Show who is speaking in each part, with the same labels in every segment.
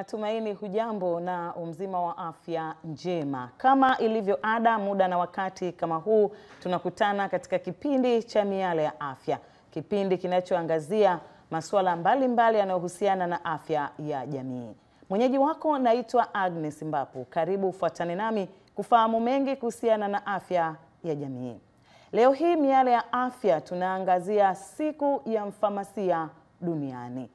Speaker 1: Natumaini hujambo na umzima wa afya njema. Kama ilivyo ada, muda na wakati kama huu tunakutana katika kipindi cha Miale ya Afya, kipindi kinachoangazia masuala mbalimbali yanayohusiana na afya ya jamii. Mwenyeji wako naitwa Agnes Mbapu. Karibu fuatane nami kufahamu mengi kuhusiana na afya ya jamii. Leo hii Miale ya Afya tunaangazia siku ya mfamasia duniani.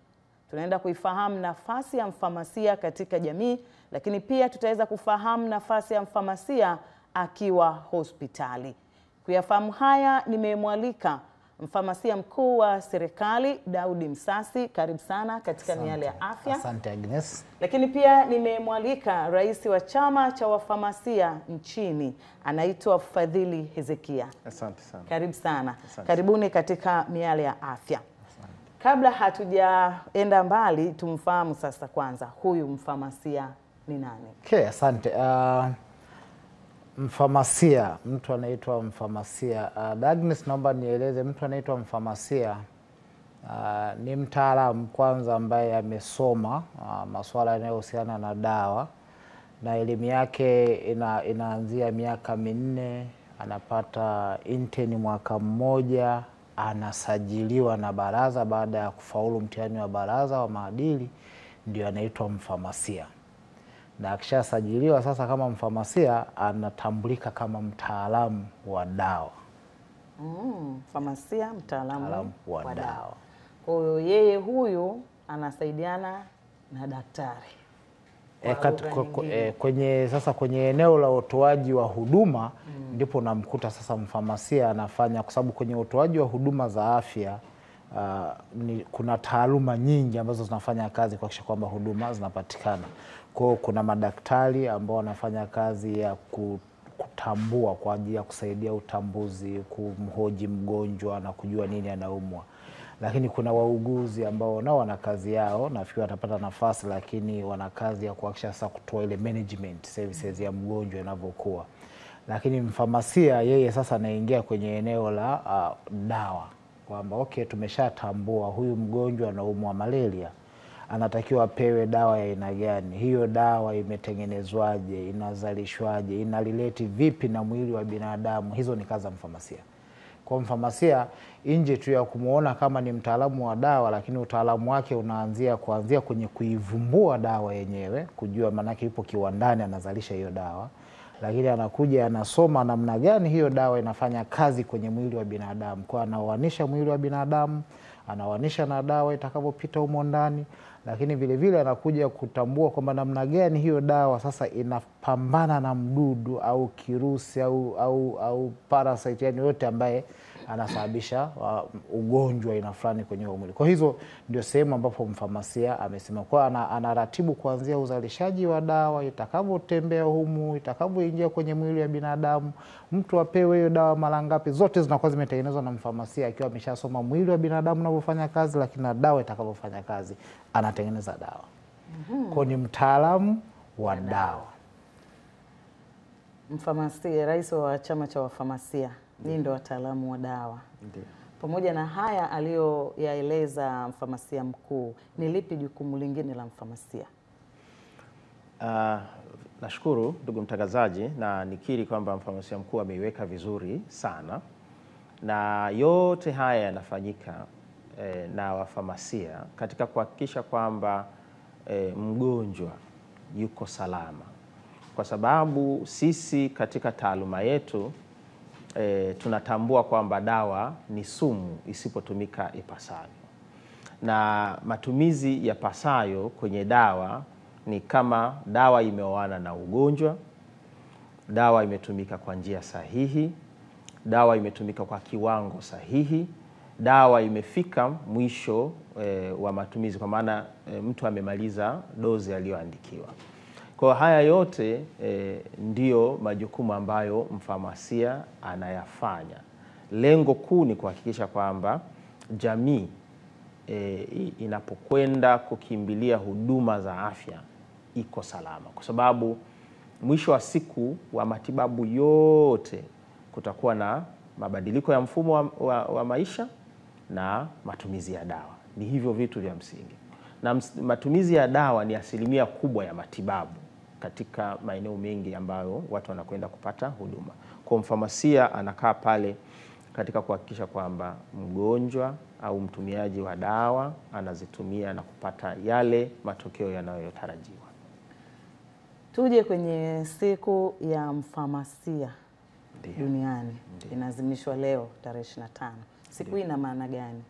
Speaker 1: Tunaenda kuifahamu nafasi ya mfamasia katika jamii, lakini pia tutaweza kufahamu nafasi ya mfamasia akiwa hospitali. Kuyafahamu haya nimemwalika mfamasia mkuu wa serikali Daudi Msasi. Karibu sana katika Miale ya Afya.
Speaker 2: Asante Agnes.
Speaker 1: Lakini pia nimemwalika rais wa chama cha wafamasia nchini, anaitwa Fadhili Hezekia.
Speaker 3: Asante sana.
Speaker 1: Karibu sana.
Speaker 3: Asante.
Speaker 1: Karibuni katika Miale ya Afya. Kabla hatujaenda mbali, tumfahamu sasa kwanza huyu mfamasia ni nani?
Speaker 2: Okay, asante. Mfamasia, mtu anaitwa mfamasia. Agnes, naomba nieleze mtu anaitwa mfamasia. Ni mtaalamu kwanza ambaye amesoma masuala yanayohusiana na dawa, na elimu yake inaanzia miaka 4, anapata intern mwaka 1, anasajiliwa na baraza. Baada ya kufaulu mtihani wa baraza wa maadili ndio anaitwa mfamasia, na akishasajiliwa sasa kama mfamasia anatambulika kama mtaalamu wa dawa.
Speaker 1: Mfamasia mtaalamu wa dawa. Kwa hiyo yeye huyu anasaidiana na daktari.
Speaker 2: Kwenye eneo la utoaji wa huduma ndipo namkuta sasa mfamasia anafanya, kwa sababu kwenye utoaji wa huduma za afya kuna taaluma nyingi ambazo zinafanya kazi kuhakikisha kwamba huduma zinapatikana. Kwa hiyo kuna madaktari ambao wanafanya kazi ya kutambua kwa ajili ya kusaidia utambuzi, kumhoji mgonjwa na kujua nini anaumwa. Lakini kuna wauguzi ambao nao wana kazi yao, nafikiri watapata nafasi, lakini wana kazi ya kuhakikisha sasa kutoa ile management services ya mgonjwa inavyokuwa. Lakini mfamasia yeye sasa anaingia kwenye eneo la dawa, kwamba okay, tumeshatambua huyu mgonjwa anaumwa malaria, anatakiwa apewe dawa ya aina gani, hiyo dawa imetengenezwaje, inazalishwaje, inarelate vipi na mwili wa binadamu. Hizo ni kazi za mfamasia. Kwa mfamasia, nje tu ya kumuona kama ni mtaalamu wa dawa, lakini utaalamu wake unaanzia kwenye kuivumbua dawa yenyewe, kujua manake yupo kiwandani anazalisha hiyo dawa, lakini anakuja anasoma namna gani hiyo dawa inafanya kazi kwenye mwili wa binadamu. Kwa anaoanisha mwili wa binadamu, anaoanisha na dawa itakavyopita humo ndani, lakini vile vile anakuja kutambua kwamba namna gani hiyo dawa sasa inapambana na mdudu au kirusi au parasite, yani yote ambaye anasababisha ugonjwa aina fulani kwenye mwili. Kwa hizo ndio sehemu ambapo mfamasia amesema kwa anaratibu kuanzia uzalishaji wa dawa, itakavyotembea humu, itakavyoingia kwenye mwili wa binadamu, mtu apewe hiyo dawa mara ngapi, zote zinakuwa zimetengenezwa na mfamasia akiwa ameshasoma mwili wa binadamu unavyofanya kazi, lakini na dawa itakavyofanya kazi anatengeneza dawa. Kwa ni mtaalamu wa dawa.
Speaker 1: Mfamasia, rais wa chama cha wafamasia, ni ndio wataalamu wa dawa.
Speaker 3: Ndiyo.
Speaker 1: Pamoja na haya aliyoyaeleza mfamasia mkuu, ni lipi jukumu lingine la mfamasia?
Speaker 3: Nashukuru ndugu mtangazaji, na nikiri kwamba mfamasia mkuu ameiweka vizuri sana, na yote haya yanafanyika na wafamasia katika kuhakikisha kwamba mgonjwa yuko salama, kwa sababu sisi katika taaluma yetu tunatambua kwamba dawa ni sumu isipotumika ipasavyo, na matumizi ya pasayo kwenye dawa ni kama dawa imeoana na ugonjwa, dawa imetumika kwa njia sahihi, dawa imetumika kwa kiwango sahihi, dawa imefika mwisho wa matumizi, kwa maana mtu amemaliza dozi aliyoandikiwa. Kwa haya yote ndiyo majukumu ambayo mfamasia anayafanya. Lengo kuu ni kuhakikisha kwamba jamii inapokwenda kukimbilia huduma za afya iko salama, kwa sababu mwisho wa siku wa matibabu yote kutakuwa na mabadiliko ya mfumo wa maisha na matumizi ya dawa. Ni hivyo vitu vya msingi. na matumizi ya dawa ni asilimia kubwa ya matibabu katika maeneo mengi ambayo watu wanakwenda kupata huduma. Kwa mfamasia anakaa pale katika kuhakikisha kwamba mgonjwa au mtumiaji wa dawa anazitumia na kupata yale matokeo yanayotarajiwa.
Speaker 1: Tuje kwenye siku ya mfamasia duniani. Inaadhimishwa leo tarehe 25. Siku hii ina maana gani?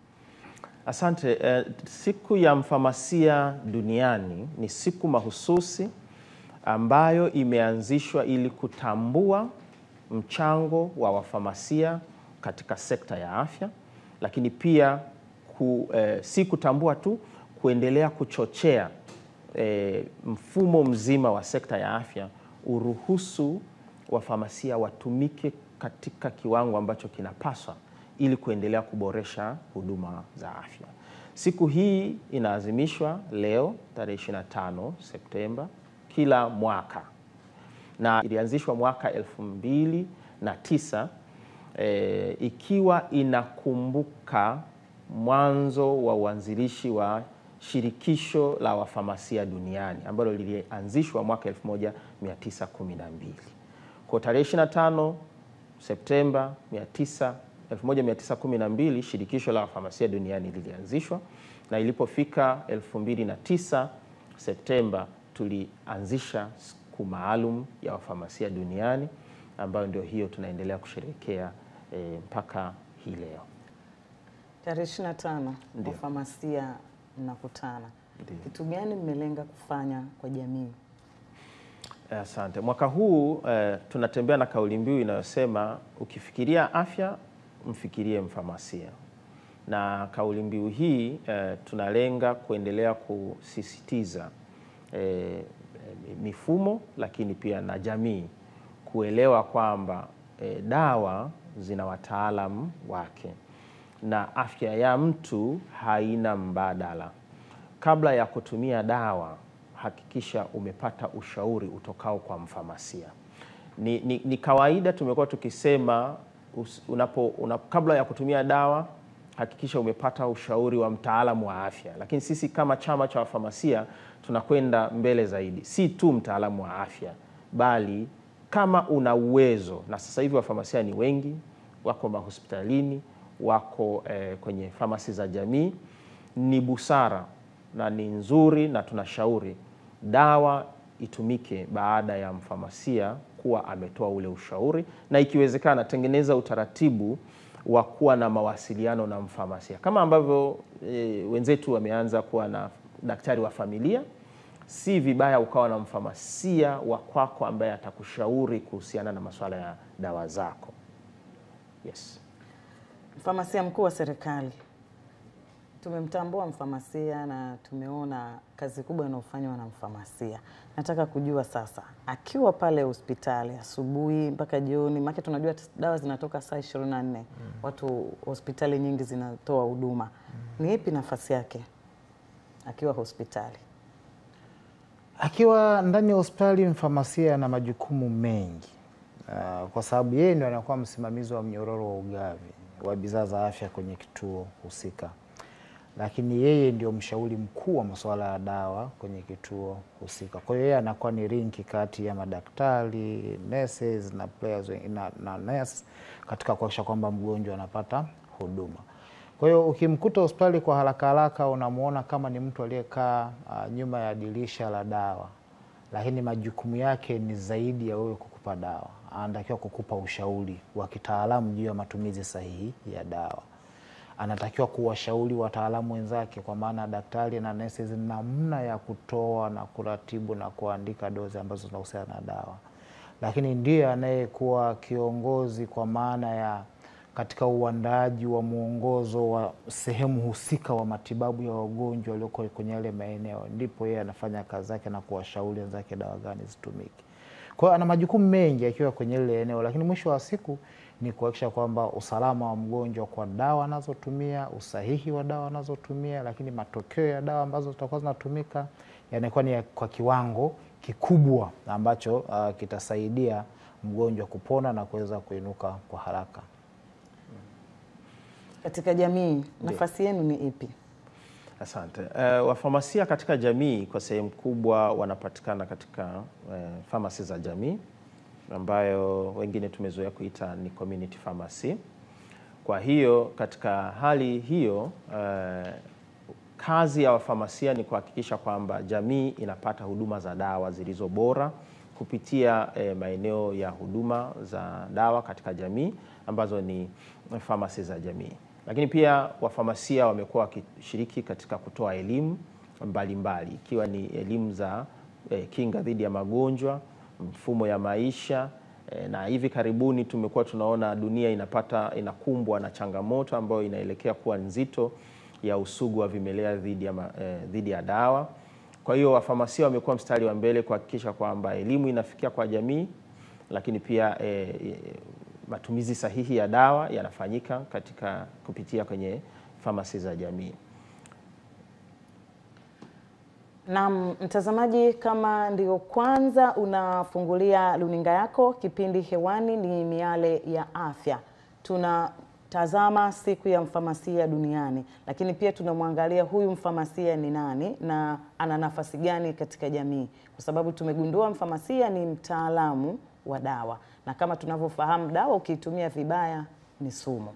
Speaker 3: Asante. Siku ya mfamasia duniani ni siku mahususi ambayo imeanzishwa ili kutambua mchango wa wafamasia katika sekta ya afya, lakini pia si kutambua tu, kuendelea kuchochea mfumo mzima wa sekta ya afya uruhusu wafamasia watumike katika kiwango ambacho kinapaswa ili kuendelea kuboresha huduma za afya. Siku hii inaadhimishwa leo tarehe 25 Septemba kila mwaka, na ilianzishwa mwaka 2009 ikiwa inakumbuka mwanzo wa uanzilishi wa shirikisho la wafamasia duniani ambalo lilianzishwa mwaka 1912. Kwa tarehe 25 Septemba 1912 shirikisho la wafamasia duniani lilianzishwa, na ilipofika 2009 Septemba tulianzisha siku maalum ya wafamasia duniani ambayo ndio hiyo tunaendelea kusherehekea mpaka hii leo.
Speaker 1: Tarehe 25 wafamasia mnakutana. Kitu gani mmelenga kufanya kwa jamii?
Speaker 3: Asante. Mwaka huu tunatembea na kauli mbiu inayosema ukifikiria afya mfikirie mfamasia, na kauli mbiu hii tunalenga kuendelea kusisitiza mifumo lakini pia na jamii kuelewa kwamba dawa zina wataalamu wake na afya ya mtu haina mbadala. Kabla ya kutumia dawa, hakikisha umepata ushauri utokao kwa mfamasia. Ni kawaida tumekuwa tukisema kabla ya kutumia dawa hakikisha umepata ushauri wa mtaalamu wa afya, lakini sisi kama chama cha wafamasia tunakwenda mbele zaidi. Si tu mtaalamu wa afya, bali kama una uwezo, na sasa hivi wafamasia ni wengi, wako mahospitalini, wako kwenye famasi za jamii, ni busara na ni nzuri na tunashauri dawa itumike baada ya mfamasia kuwa ametoa ule ushauri, na ikiwezekana tengeneza utaratibu wa kuwa na mawasiliano na mfamasia. Kama ambavyo wenzetu wameanza kuwa na daktari wa familia, si vibaya ukawa na mfamasia wa kwako ambaye atakushauri kuhusiana na masuala ya dawa zako. Yes.
Speaker 1: Mfamasia mkuu wa serikali, tumemtambua mfamasia na tumeona kazi kubwa inayofanywa na mfamasia. Nataka kujua sasa, akiwa pale hospitali asubuhi mpaka jioni, maana tunajua dawa zinatoka saa 24, watu hospitali nyingi zinatoa huduma. Ni ipi nafasi yake akiwa hospitali?
Speaker 2: Akiwa ndani ya hospitali, mfamasia ana majukumu mengi kwa sababu yeye ndio anakuwa msimamizi wa mnyororo wa ugavi wa bidhaa za afya kwenye kituo husika, lakini yeye ndio mshauri mkuu wa masuala ya dawa kwenye kituo husika. Kwa hiyo yeye anakuwa ni linki kati ya madaktari, nurses na players na nurse katika kuhakikisha kwamba mgonjwa anapata huduma. Kwa hiyo ukimkuta hospitali kwa haraka haraka unamuona kama ni mtu aliyekaa nyuma ya dirisha la dawa, lakini majukumu yake ni zaidi ya wewe kukupa dawa. Anatakiwa kukupa ushauri wa kitaalamu juu ya matumizi sahihi ya dawa. Anatakiwa kuwashauri wataalamu wenzake kwa maana daktari na nurses namna ya kutoa na kuratibu na kuandika dozi ambazo zinahusiana na dawa. Lakini ndiye anayekuwa kiongozi kwa maana ya katika uandaaji wa mwongozo wa sehemu husika wa matibabu ya wagonjwa walioko kwenye yale maeneo, ndipo yeye anafanya kazi zake na kuwashauri wenzake dawa gani zitumike. Kwa hiyo ana majukumu mengi akiwa kwenye ile eneo, lakini mwisho wa siku ni kuhakikisha kwamba usalama wa mgonjwa kwa dawa anazotumia, usahihi wa dawa anazotumia, lakini matokeo ya dawa ambazo zitakuwa zinatumika yanakuwa ni kwa kiwango kikubwa ambacho kitasaidia mgonjwa kupona na kuweza kuinuka kwa haraka.
Speaker 1: Katika jamii, nafasi yenu ni ipi?
Speaker 3: Asante. Wafamasia katika jamii kwa sehemu kubwa wanapatikana katika pharmacy za jamii ambayo wengine tumezoea kuita ni community pharmacy. Kwa hiyo katika hali hiyo kazi ya wafamasia ni kuhakikisha kwamba jamii inapata huduma za dawa zilizo bora kupitia maeneo ya huduma za dawa katika jamii ambazo ni pharmacy za jamii. Lakini pia wafamasia wamekuwa wakishiriki katika kutoa elimu mbalimbali, ikiwa ni elimu za kinga dhidi ya magonjwa, mfumo ya maisha, na hivi karibuni tumekuwa tunaona dunia inakumbwa na changamoto ambayo inaelekea kuwa nzito ya usugu wa vimelea dhidi ya dawa. Kwa hiyo wafamasia wamekuwa mstari wa mbele kuhakikisha kwamba elimu inafikia kwa jamii, lakini pia matumizi sahihi ya dawa yanafanyika kupitia kwenye pharmacy za jamii.
Speaker 1: Na mtazamaji, kama ndio kwanza unafungulia luninga yako, kipindi hewani ni Miale ya Afya. Tunatazama siku ya mfamasia duniani, lakini pia tunamwangalia huyu mfamasia ni nani na ana nafasi gani katika jamii, kwa sababu tumegundua mfamasia ni mtaalamu wa dawa, na kama tunavyofahamu dawa ukiitumia vibaya ni sumu.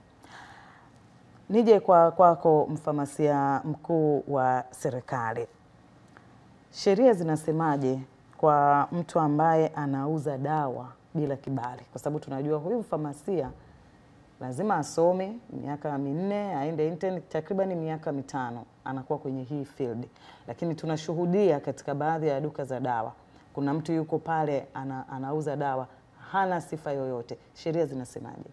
Speaker 1: Nije kwako mfamasia mkuu wa serikali. Sheria zinasemaje kwa mtu ambaye anauza dawa bila kibali? Kwa sababu tunajua huyu mfamasia lazima asome miaka 4, aende intern takriban miaka 5 anakuwa kwenye hii field. Lakini tunashuhudia katika baadhi ya duka za dawa kuna mtu yuko pale anauza dawa hana sifa yoyote. Sheria zinasemaje?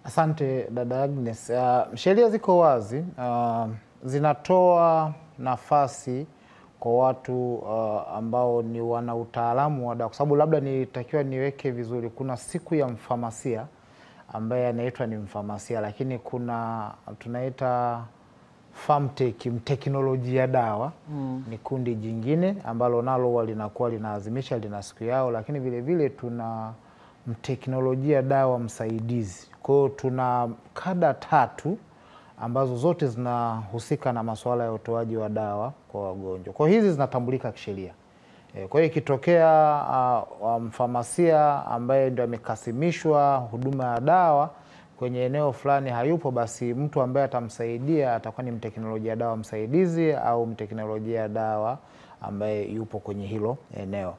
Speaker 2: Asante dada Agnes. Sheria ziko wazi, zinatoa nafasi kwa watu ambao ni wana utaalamu wa dawa, kwa sababu labda nitakiwa niweke vizuri, kuna siku ya mfamasia ambaye anaitwa ni mfamasia, lakini kuna tunaita Farmtech, mteknolojia dawa ni kundi jingine ambalo nalo linakuwa linaazimisha lina siku yao, lakini vile vile tuna mteknolojia dawa msaidizi. Kwa hiyo tuna kada 3 ambazo zote zinahusika na masuala ya utoaji wa dawa kwa wagonjwa. Kwa hizi zinatambulika kisheria. Kwa hiyo ikitokea mfamasia ambaye ndio amekasimishwa huduma ya dawa kwenye eneo fulani hayupo, basi mtu ambaye atamsaidia atakuwa ni mteknolojia dawa msaidizi au mteknolojia dawa ambaye yupo kwenye hilo eneo.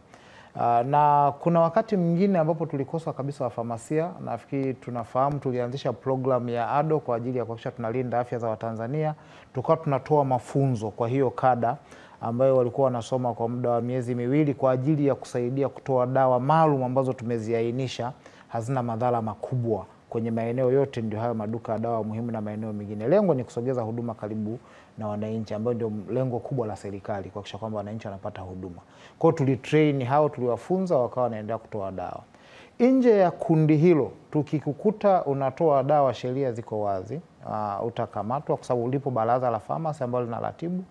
Speaker 2: Na kuna wakati mwingine ambapo tulikosa kabisa wafamasia. Nafikiri tunafahamu tulianzisha program ya ADO kwa ajili ya kuhakikisha tunalinda afya za Watanzania. Tukawa tunatoa mafunzo kwa hiyo kada ambayo walikuwa wanasoma kwa muda wa miezi 2 kwa ajili ya kusaidia kutoa dawa maalum ambazo tumeziainisha hazina madhara makubwa kwenye maeneo yote, ndio hayo maduka ya dawa muhimu na maeneo mengine. Lengo ni kusogeza huduma karibu na wananchi, ambayo ndio lengo kubwa la serikali, kuhakikisha kwamba wananchi wanapata huduma. Kwa hiyo tulitrain hao, tuliwafunza, wakawa wanaendelea kutoa dawa. Nje ya kundi hilo, tukikukuta unatoa dawa, sheria ziko wazi, utakamatwa, kwa sababu ulipo baraza la pharmacy ambalo linaratibu,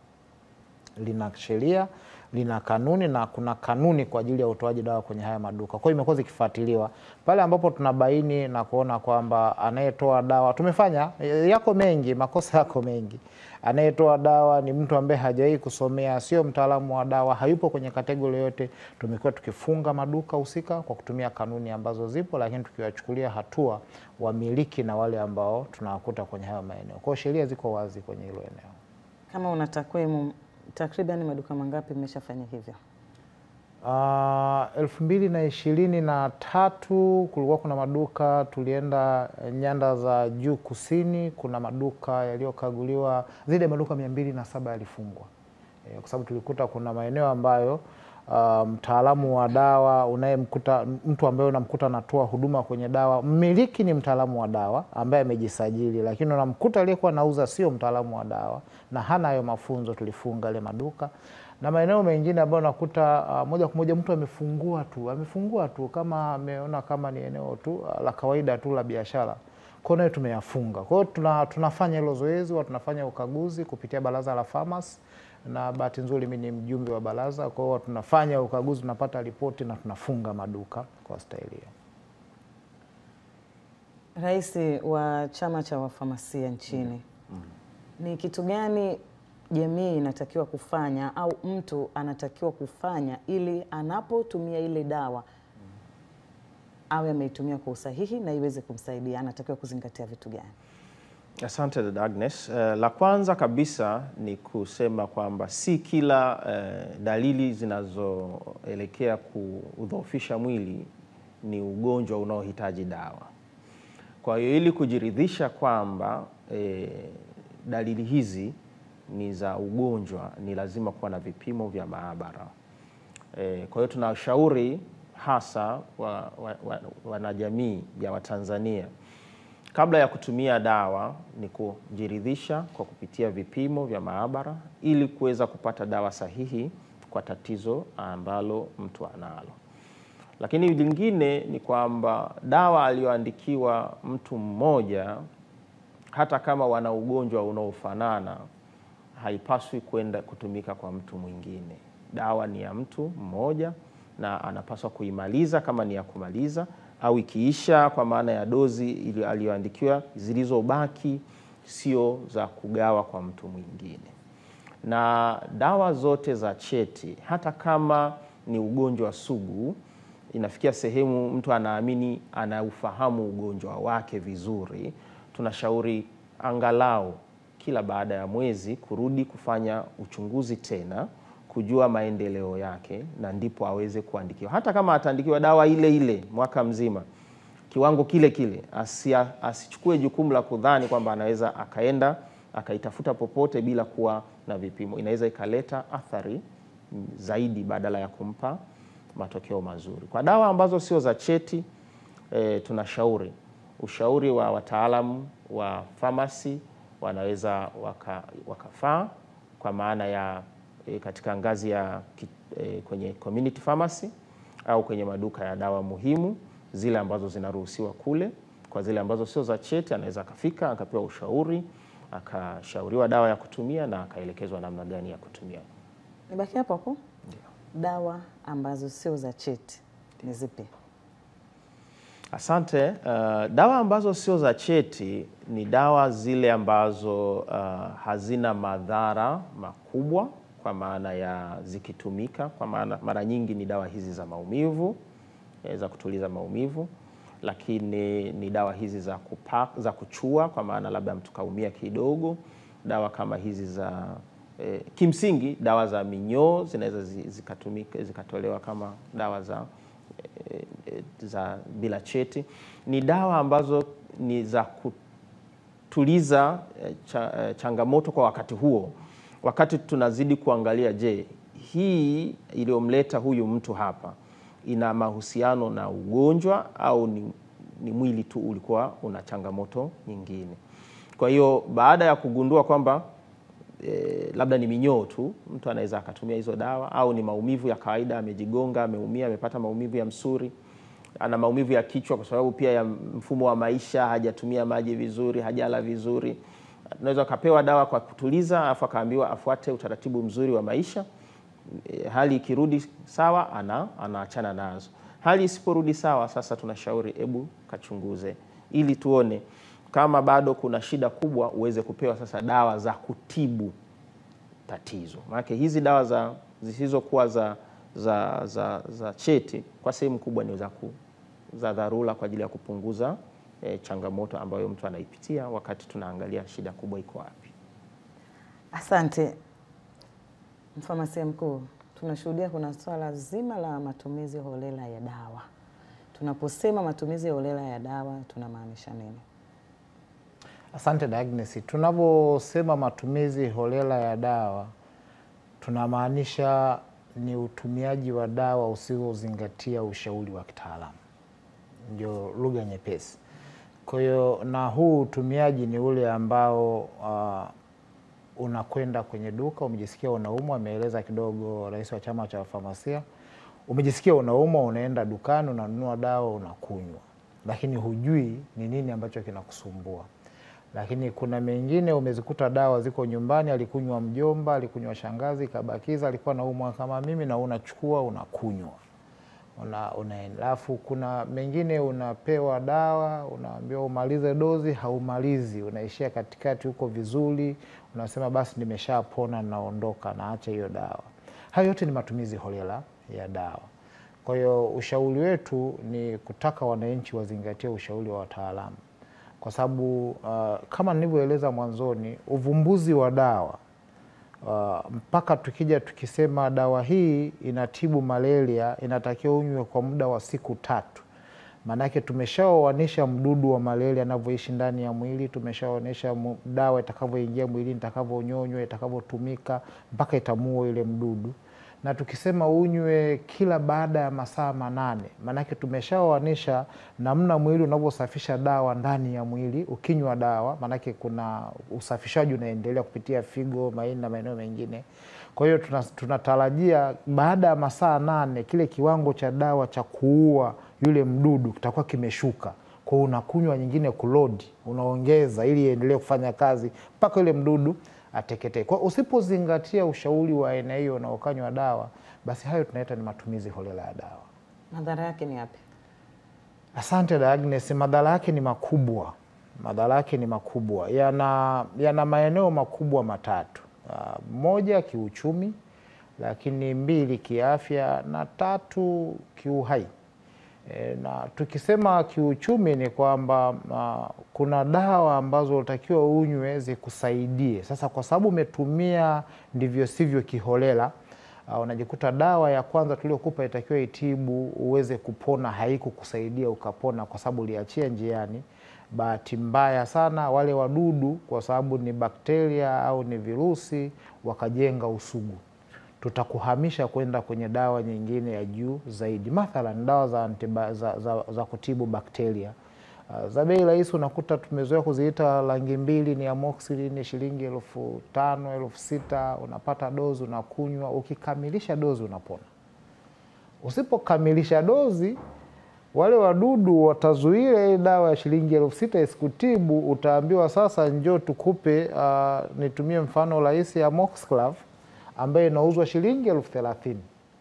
Speaker 2: lina sheria, lina kanuni, na kuna kanuni kwa ajili ya utoaji dawa kwenye haya maduka. Kwa hiyo imekuwa zikifuatiliwa pale ambapo tunabaini na kuona kwamba anayetoa dawa, tumefanya yako mengi, makosa yako mengi. Anayetoa dawa ni mtu ambaye hajawahi kusomea, sio mtaalamu wa dawa, hayupo kwenye kategori yote, tumekuwa tukifunga maduka husika kwa kutumia kanuni ambazo zipo, lakini tukiwachukulia hatua wamiliki na wale ambao tunawakuta kwenye haya maeneo. Kwa hiyo sheria ziko wazi kwenye hilo eneo.
Speaker 1: Kama una takwimu, takriban maduka mangapi mmeshafanya hivyo?
Speaker 2: 2023 kulikuwa kuna maduka, tulienda nyanda za juu kusini, kuna maduka yaliyokaguliwa, zaidi ya maduka 207 yalifungwa. Kwa sababu tulikuta kuna maeneo ambayo mtaalamu wa dawa unayemkuta, mtu ambaye unamkuta anatoa huduma kwenye dawa, mmiliki ni mtaalamu wa dawa ambaye amejisajili, lakini unamkuta aliyekuwa anauza sio mtaalamu wa dawa na hana hayo mafunzo, tulifunga ile maduka. Na maeneo mengine ambayo nakuta moja kwa moja mtu amefungua tu kama ameona kama ni eneo tu la kawaida tu la biashara, kwa hiyo tumeyafunga. Kwa hiyo tunafanya hilo zoezi, tunafanya ukaguzi kupitia baraza la pharmacy, na bahati nzuri mimi ni mjumbe wa baraza. Kwa hiyo tunafanya ukaguzi, tunapata ripoti na tunafunga maduka kwa staili hiyo.
Speaker 1: Rais wa chama cha wafamasia nchini, ni kitu gani jamii inatakiwa kufanya au mtu anatakiwa kufanya ili anapotumia ile dawa awe ameitumia kwa usahihi na iweze kumsaidia? Anatakiwa kuzingatia vitu gani? Asante
Speaker 3: dada Agnes. La kwanza kabisa ni kusema kwamba si kila dalili zinazoelekea kudhoofisha mwili ni ugonjwa unaohitaji dawa. Kwa hiyo ili kujiridhisha kwamba dalili hizi ni za ugonjwa, ni lazima kuwa na vipimo vya maabara. Kwa hiyo tunashauri hasa wanajamii ya Watanzania, kabla ya kutumia dawa ni kujiridhisha kwa kupitia vipimo vya maabara ili kuweza kupata dawa sahihi kwa tatizo ambalo mtu analo. Lakini lingine ni kwamba dawa aliyoandikiwa mtu mmoja, hata kama wana ugonjwa unaofanana, haipaswi kwenda kutumika kwa mtu mwingine. Dawa ni ya mtu mmoja na anapaswa kuimaliza kama ni ya kumaliza, au ikiisha kwa maana ya dozi ili aliyoandikiwa, zilizobaki sio za kugawa kwa mtu mwingine. Na dawa zote za cheti, hata kama ni ugonjwa sugu, inafikia sehemu mtu anaamini anaufahamu ugonjwa wake vizuri, tunashauri angalau kila baada ya mwezi kurudi kufanya uchunguzi tena, kujua maendeleo yake, na ndipo aweze kuandikiwa. Hata kama ataandikiwa dawa ile ile mwaka mzima, kiwango kile kile, asichukue jukumu la kudhani kwamba anaweza akaenda akaitafuta popote bila kuwa na vipimo. Inaweza ikaleta athari zaidi badala ya kumpa matokeo mazuri. Kwa dawa ambazo sio za cheti, tunashauri ushauri wa wataalamu wa pharmacy, wanaweza wakafaa kwa maana ya katika ngazi ya kwenye community pharmacy au kwenye maduka ya dawa muhimu, zile ambazo zinaruhusiwa kule. Kwa zile ambazo sio za cheti, anaweza akafika akapewa ushauri, akashauriwa dawa ya kutumia na akaelekezwa namna gani ya kutumia.
Speaker 1: Nibaki hapo hapo. Dawa ambazo sio za cheti ni zipi?
Speaker 3: Asante. Dawa ambazo sio za cheti ni dawa zile ambazo hazina madhara makubwa, kwa maana ya zikitumika, kwa maana mara nyingi ni dawa hizi za maumivu, za kutuliza maumivu, lakini ni dawa hizi za kuchua, kwa maana labda mtu kaumia kidogo. Dawa kama hizi za kimsingi dawa za minyoo zinaweza zikatolewa kama dawa za bila cheti. Ni dawa ambazo ni za kutuliza changamoto kwa wakati huo, wakati tunazidi kuangalia, je, hii iliyomleta huyu mtu hapa ina mahusiano na ugonjwa au ni mwili tu ulikuwa una changamoto nyingine. Kwa hiyo baada ya kugundua kwamba labda ni minyoo tu, mtu anaweza akatumia hizo dawa, au ni maumivu ya kawaida, amejigonga, ameumia, amepata maumivu ya msuri, ana maumivu ya kichwa kwa sababu pia ya mfumo wa maisha, hajatumia maji vizuri, hajala vizuri, unaweza kapewa dawa kwa kutuliza, afu akaambiwa afuate utaratibu mzuri wa maisha. Hali ikirudi sawa, anaachana nazo. Hali isiporudi sawa, sasa tunashauri hebu kachunguze ili tuone kama bado kuna shida kubwa, uweze kupewa sasa dawa za kutibu tatizo. Maana hizi dawa zisizokuwa za cheti kwa sehemu kubwa ni za dharura kwa ajili ya kupunguza changamoto ambayo mtu anaipitia wakati tunaangalia shida kubwa iko wapi.
Speaker 1: Asante. Mfamasia mkuu, tunashuhudia kuna swala zima la matumizi holela ya dawa. Tunaposema matumizi holela ya dawa tunamaanisha nini?
Speaker 2: Asante Agnes. Tunaposema matumizi holela ya dawa tunamaanisha ni utumiaji wa dawa usiozingatia ushauri wa kitaalamu, ndio lugha nyepesi. Kwa hiyo na huu utumiaji ni ule ambao unakwenda kwenye duka, umejisikia unaumwa, ameeleza kidogo rais wa chama cha famasia, umejisikia unaumwa, unaenda dukani, unanunua dawa, unakunywa, lakini hujui ni nini ambacho kinakusumbua. Lakini kuna mengine umezikuta dawa ziko nyumbani, alikunywa mjomba, alikunywa shangazi, kabakiza, alikuwa anaumwa kama mimi, na unachukua unakunywa. alafu kuna mengine unapewa dawa, unaambiwa umalize dozi, haumalizi, unaishia katikati huko vizuri, unasema basi nimeshapona, naondoka, naacha hiyo dawa. Hayo yote ni matumizi holela ya dawa. Kwa hiyo ushauri wetu ni kutaka wananchi wazingatie ushauri wa wataalamu, kwa sababu kama nilivyoeleza mwanzoni, uvumbuzi wa dawa mpaka tukija tukisema dawa hii inatibu malaria, inatakiwa unywe kwa muda wa siku 3. Maanake tumeshaoanisha mdudu wa malaria anavyoishi ndani ya mwili, tumeshaoanisha dawa itakavyoingia mwilini, itakavyonyonywa, itakavyotumika mpaka itamuua ile mdudu. Na tukisema unywe kila baada ya masaa 8, maanake tumeshaoanisha namna mwili unavyosafisha dawa ndani ya mwili. Ukinywa dawa, maanake kuna usafishaji unaendelea kupitia figo, maini na maeneo mengine. Kwa hiyo tunatarajia baada ya masaa 8 kile kiwango cha dawa cha kuua yule mdudu kitakuwa kimeshuka. Kwa hiyo unakunywa nyingine kulodi, unaongeza ili iendelee kufanya kazi mpaka yule mdudu ateketee. Kwa usipozingatia ushauri wa aina hiyo na ukanywa dawa, basi hayo tunaita ni matumizi holela ya dawa.
Speaker 1: Madhara yake ni yapi?
Speaker 2: Asante Agnes, madhara yake ni makubwa. Madhara yake ni makubwa. Yana maeneo makubwa matatu. Moja, kiuchumi, lakini 2, kiafya, na 3, kiuhai. Na tukisema kiuchumi ni kwamba kuna dawa ambazo utakiwa unywe zikusaidie. Sasa kwa sababu umetumia ndivyo sivyo kiholela, unajikuta dawa ya kwanza tuliokupa itakiwa itibu uweze kupona, haikukusaidia ukapona kwa sababu uliachia njiani. Bahati mbaya sana wale wadudu, kwa sababu ni bakteria au ni virusi, wakajenga usugu. Tutakuhamisha kwenda kwenye dawa nyingine ya juu zaidi. Mathalan dawa za kutibu bakteria za bei rahisi, unakuta tumezoea kuziita $200 ni amoxicillin, shilingi 5,000, 6,000. Unapata dozi, unakunywa, ukikamilisha dozi unapona. Usipokamilisha dozi, wale wadudu watazuia ile dawa ya shilingi 6,000 isikutibu. Utaambiwa sasa njoo tukupe, nitumie mfano rahisi ya amoxiclav ambaye inauzwa shilingi 30,000.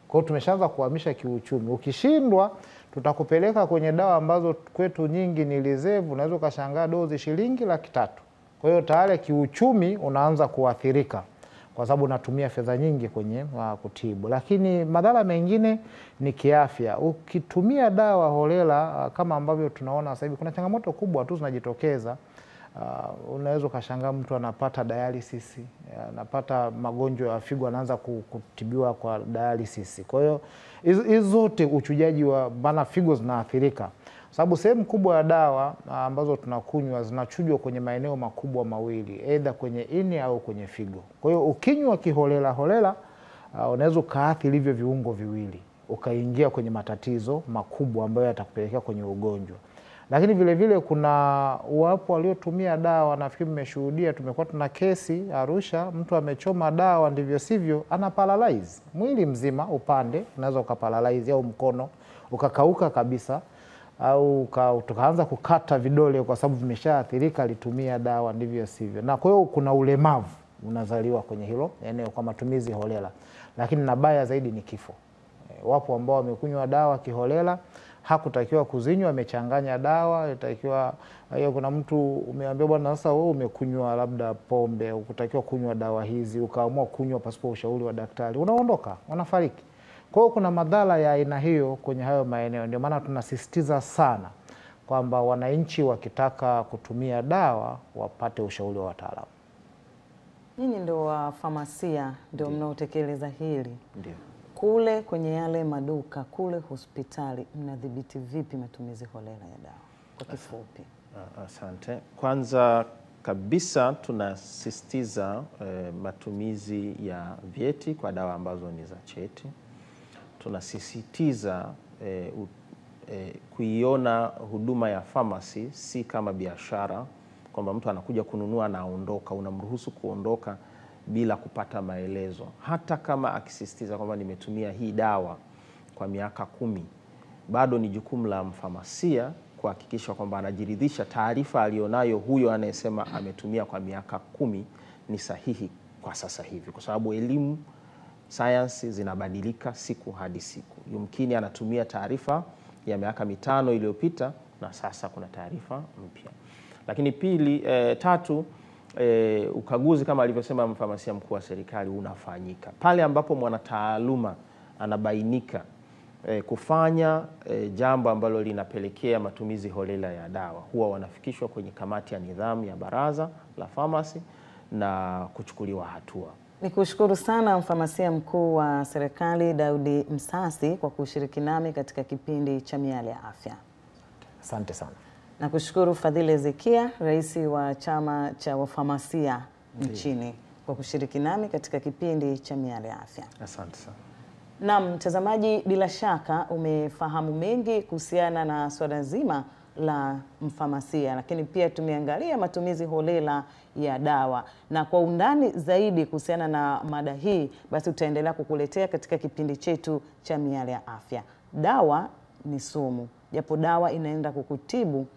Speaker 2: Kwa hiyo tumeshaanza kuhamisha kiuchumi. Ukishindwa, tutakupeleka kwenye dawa ambazo kwetu nyingi ni reserve, unaweza ukashangaa dozi shilingi 300,000. Kwa hiyo tayari kiuchumi unaanza kuathirika kwa sababu unatumia fedha nyingi kwenye kutibu. Lakini madhara mengine ni kiafya. Ukitumia dawa holela kama ambavyo tunaona sasa hivi, kuna changamoto kubwa tu zinajitokeza. Unaweza ukashangaa mtu anapata dialysis, anapata magonjwa ya figo, anaanza kutibiwa kwa dialysis. Kwa hiyo hizo zote uchujaji wa figo zinaathirika, sababu sehemu kubwa ya dawa ambazo tunakunywa zinachujwa kwenye maeneo makubwa mawili, aidha kwenye ini au kwenye figo. Kwa hiyo ukinywa kiholela holela, unaweza ukaathiri hivyo viungo viwili, ukaingia kwenye matatizo makubwa ambayo yatakupelekea kwenye ugonjwa. Lakini vile vile kuna wapo waliotumia dawa, nafikiri mmeshuhudia, tumekuwa tuna kesi Arusha, mtu amechoma dawa ndivyo sivyo, ana paralyze mwili mzima upande, unaweza ukaparalyze, au mkono ukakauka kabisa, au tukaanza kukata vidole kwa sababu vimeshaathirika, alitumia dawa ndivyo sivyo. Na kwa hiyo kuna ulemavu unazaliwa kwenye hilo eneo kwa matumizi holela. Lakini na baya zaidi ni kifo. Wapo ambao wamekunywa dawa kiholela, hakutakiwa kuzinywa, amechanganya dawa, itakiwa hiyo. Kuna mtu umeambia bwana, sasa wewe umekunywa labda pombe, ukutakiwa kunywa dawa hizi, ukaamua kunywa pasipo ushauri wa daktari, unaondoka, unafariki. Kwa hiyo kuna madhara ya aina hiyo kwenye hayo maeneo. Ndio maana tunasisitiza sana kwamba wananchi wakitaka kutumia dawa wapate ushauri wa wataalamu.
Speaker 1: Nyinyi ndio wafamasia, ndio mnaotekeleza hili.
Speaker 3: Ndio.
Speaker 1: Kule kwenye yale maduka, kule hospitali, mnadhibiti vipi matumizi holela ya dawa kwa kifupi?
Speaker 3: Asante. Kwanza kabisa tunasisitiza matumizi ya vyeti kwa dawa ambazo ni za cheti. Tunasisitiza kuiona huduma ya pharmacy si kama biashara, kwamba mtu anakuja kununua na aondoka. Unamruhusu kuondoka bila kupata maelezo. Hata kama akisisitiza kwamba nimetumia hii dawa kwa miaka 10, bado ni jukumu la mfamasia kuhakikisha kwamba anajiridhisha taarifa alionayo huyo anayesema ametumia kwa miaka 10 ni sahihi kwa sasa hivi, kwa sababu elimu, sayansi zinabadilika siku hadi siku. yumkini anatumia taarifa ya miaka 5 iliyopita na sasa kuna taarifa mpya. Lakini pili, tatu, ukaguzi kama alivyosema mfamasia mkuu wa serikali unafanyika pale ambapo mwanataaluma anabainika kufanya jambo ambalo linapelekea matumizi holela ya dawa, huwa wanafikishwa kwenye kamati ya nidhamu ya Baraza la Famasi na kuchukuliwa hatua.
Speaker 1: Nikushukuru sana mfamasia mkuu wa serikali Daudi Msasi kwa kushiriki nami katika kipindi cha Miale ya Afya.
Speaker 2: Asante sana.
Speaker 1: Nakushukuru Fadhili Ezekia, rais wa chama cha wafamasia nchini, kwa kushiriki nami katika kipindi cha Miale ya Afya.
Speaker 3: Asante sana.
Speaker 1: Naam, mtazamaji, bila shaka umefahamu mengi kuhusiana na swala zima la mfamasia, lakini pia tumeangalia matumizi holela ya dawa, na kwa undani zaidi kuhusiana na mada hii basi tutaendelea kukuletea katika kipindi chetu cha Miale ya Afya. Dawa ni sumu, japo dawa inaenda kukutibu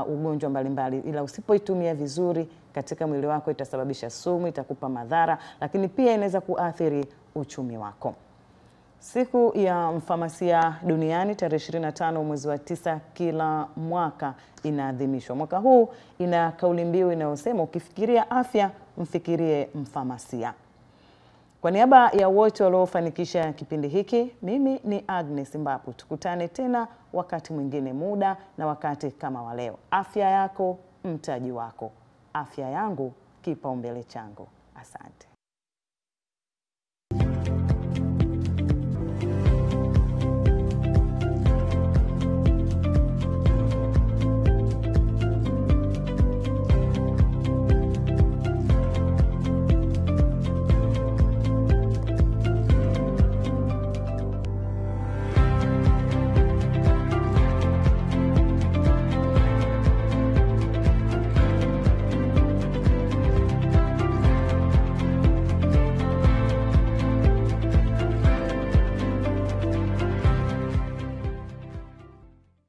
Speaker 1: ugonjwa mbalimbali, ila usipoitumia vizuri katika mwili wako itasababisha sumu, itakupa madhara, lakini pia inaweza kuathiri uchumi wako. Siku ya mfamasia duniani tarehe 25 mwezi wa 9 kila mwaka inaadhimishwa. Mwaka huu ina kauli mbiu inayosema ukifikiria afya mfikirie mfamasia. Kwa niaba ya wote waliofanikisha kipindi hiki, mimi ni Agnes Mbapu. Tukutane tena wakati mwingine, muda na wakati kama wa leo. Afya yako mtaji wako, afya yangu kipaumbele changu. Asante.